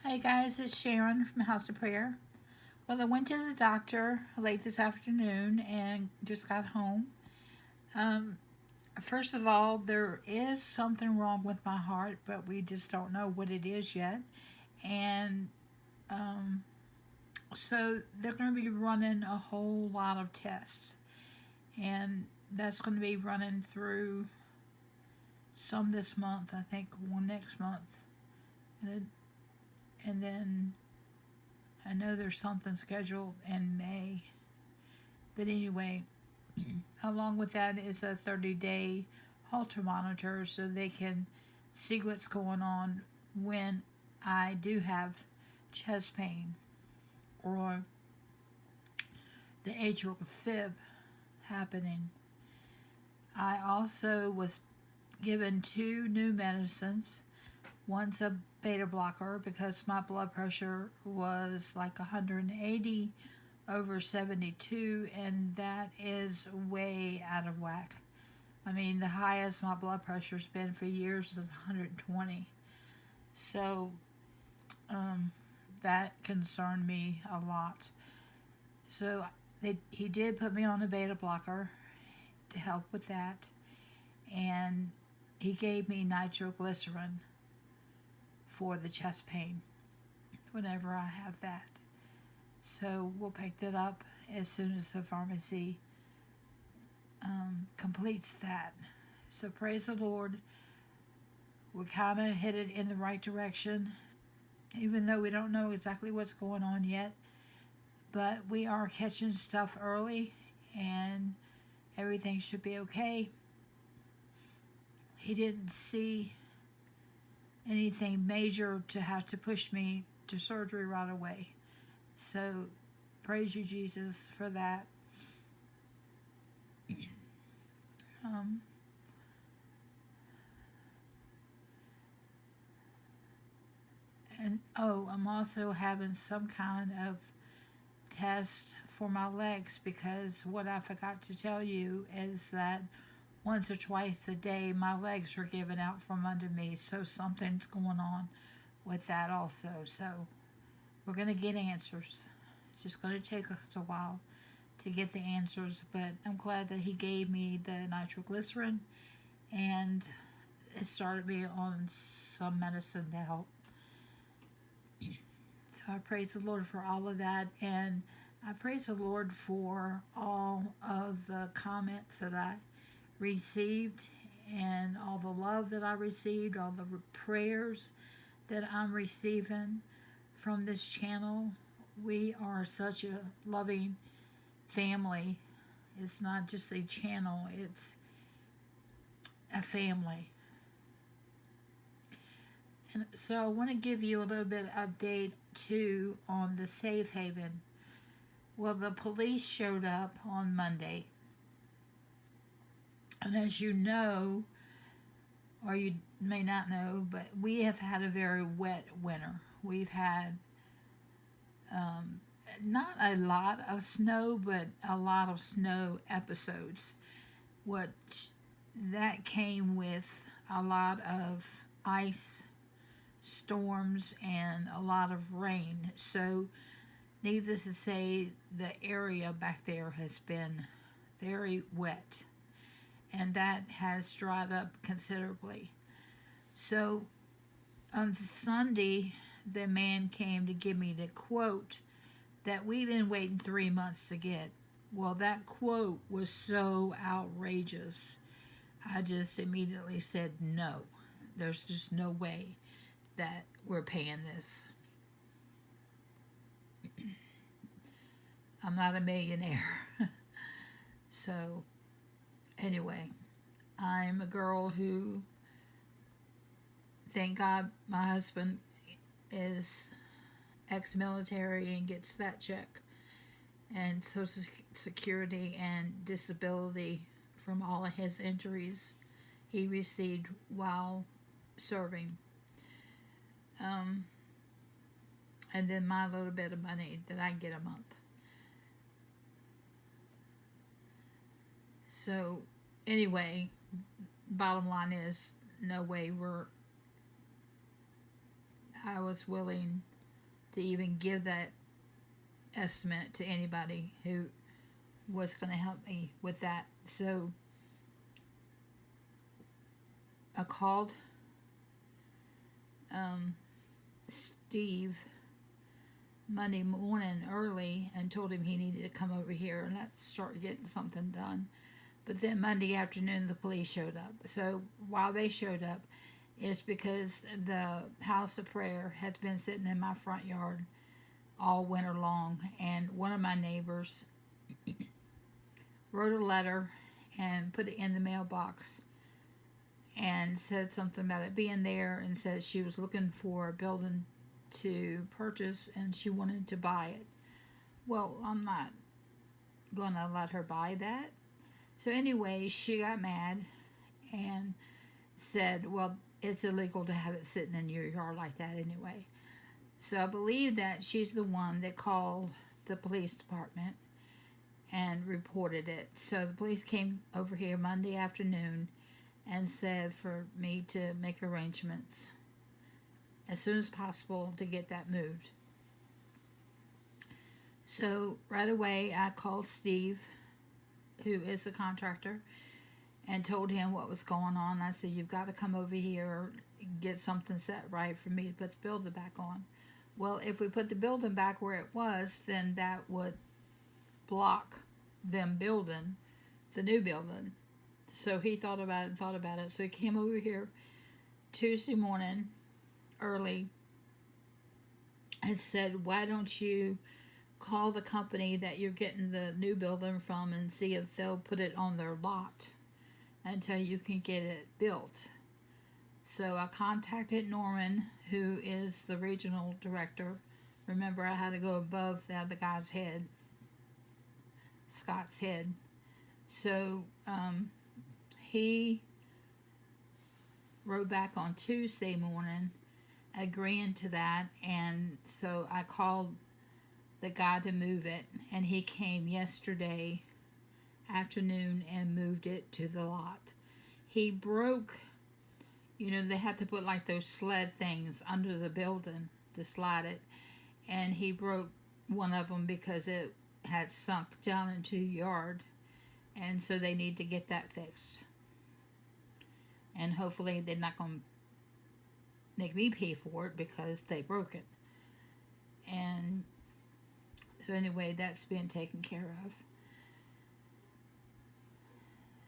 Hi guys, it's Sharon from House of Prayer. Well, I went to the doctor late this afternoon and just got home. Um, First of all, there is something wrong with my heart, but we just don't know what it is yet. And um, so they're going to be running a whole lot of tests, and that's going to be running through some this month. I think one next month, and then I know there's something scheduled in May. But anyway, along with that is a 30-day Holter monitor so they can see what's going on when I do have chest pain or the atrial fib happening. I also was given two new medicines. One's a beta blocker because my blood pressure was like 180 over 72, and that is way out of whack. I mean, the highest my blood pressure's been for years is 120. So that concerned me a lot. So he did put me on a beta blocker to help with that, and he gave me nitroglycerin for the chest pain whenever I have that. So we'll pick that up as soon as the pharmacy completes that. So praise the Lord. We're kind of headed in the right direction, even though we don't know exactly what's going on yet. But we are catching stuff early, and everything should be okay. He didn't see anything major to have to push me to surgery right away. So praise you, Jesus, for that. Um, and I'm also having some kind of test for my legs because what I forgot to tell you is that once or twice a day my legs are giving out from under me, so something's going on with that also. So we're going to get answers. It's just going to take us a while to get the answers, but I'm glad that he gave me the nitroglycerin and it started me on some medicine to help. So I praise the Lord for all of that, and I praise the Lord for all of the comments that I received and all the love that I received, all the prayers that I'm receiving from this channel. We are such a loving family. It's not just a channel, it's a family. And so I want to give you a little bit of update too on the safe haven. Well, the police showed up on Monday. And as you know, or you may not know, but we have had a very wet winter. We've had not a lot of snow, but a lot of snow episodes. What that came with a lot of ice storms and a lot of rain. So, needless to say, the area back there has been very wet, and that has dried up considerably. So, on Sunday, the man came to give me the quote that we've been waiting 3 months to get. Well, that quote was so outrageous. I just immediately said no. There's just no way that we're paying this. I'm not a millionaire. So, anyway, I'm a girl who, thank God, my husband is ex-military and gets that check, and Social Security and disability from all of his injuries he received while serving. And then my little bit of money that I get a month. So, anyway, bottom line is, no way I was willing to even give that estimate to anybody who was going to help me with that. So I called Steve Monday morning early and told him he needed to come over here and let's start getting something done. But then Monday afternoon, the police showed up. So while they showed up, it's because the house of prayer had been sitting in my front yard all winter long. And one of my neighbors wrote a letter and put it in the mailbox and said something about it being there and said she was looking for a building to purchase and she wanted to buy it. Well, I'm not going to let her buy that. So anyway, she got mad and said, well, it's illegal to have it sitting in your yard like that anyway. So I believe that she's the one that called the police department and reported it. So the police came over here Monday afternoon and said for me to make arrangements as soon as possible to get that moved. So right away I called Steve, who is the contractor, and told him what was going on. I said, you've got to come over here and get something set right for me to put the building back on. Well, if we put the building back where it was, then that would block them building the new building. So he thought about it and thought about it. So he came over here Tuesday morning early and said, why don't you call the company that you're getting the new building from and see if they'll put it on their lot until you can get it built. So I contacted Norman, who is the regional director. Remember, I had to go above the other guy's head, Scott's head. So he wrote back on Tuesday morning agreeing to that, and so I called the guy to move it, and he came yesterday afternoon and moved it to the lot. He broke, they have to put like those sled things under the building to slide it, and he broke one of them because it had sunk down into the yard, and so they need to get that fixed. And hopefully they're not going to make me pay for it because they broke it. And so anyway, that's being taken care of.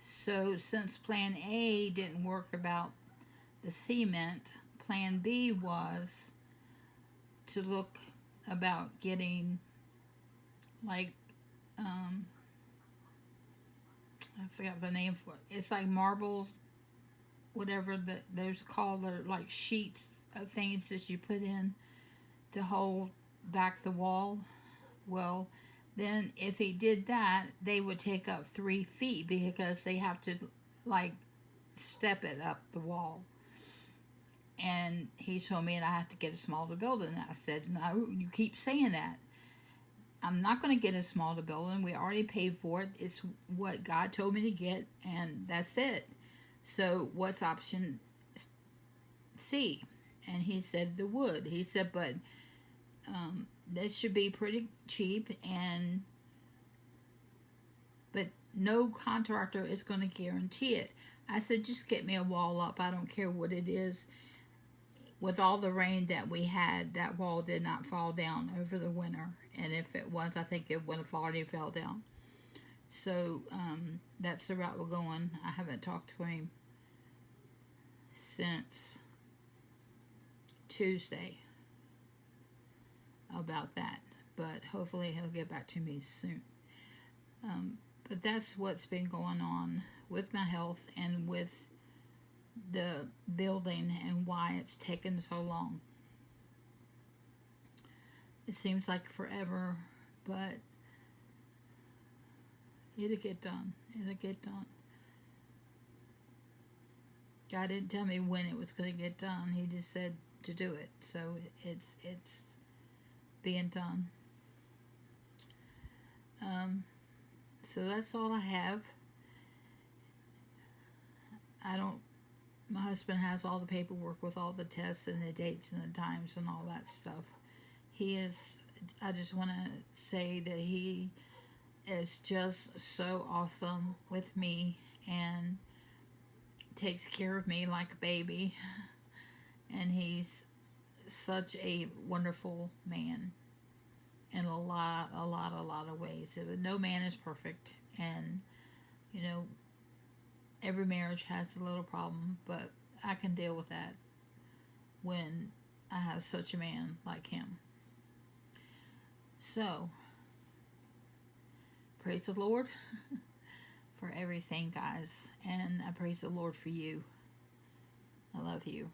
So since Plan A didn't work about the cement, Plan B was to look about getting like I forgot the name for it. It's like marble, whatever those called. They're like sheets of things that you put in to hold back the wall. Well, then if he did that, they would take up 3 feet because they have to like step it up the wall. And he told me that I have to get a smaller building. I said, no, you keep saying that. I'm not going to get a smaller building. We already paid for it. It's what God told me to get, and that's it. So what's option C? And he said the wood. He said, but this should be pretty cheap, but no contractor is going to guarantee it. I said, just get me a wall up. I don't care what it is. With all the rain that we had, that wall did not fall down over the winter. And if it was, I think it would have already fell down. So that's the route we're going. I haven't talked to him since Tuesday about that. But hopefully he'll get back to me soon. But that's what's been going on with my health and with the building and why it's taken so long. It seems like forever, but it'll get done. It'll get done. God didn't tell me when it was going to get done. He just said to do it. So it's being done. So that's all I have. My husband has all the paperwork with all the tests and the dates and the times and all that stuff. He is, I just want to say that he is just so awesome with me and takes care of me like a baby. And he's such a wonderful man in a lot of ways. No man is perfect, and you know, every marriage has a little problem, but I can deal with that when I have such a man like him. So, praise the Lord for everything, guys, and I praise the Lord for you. I love you.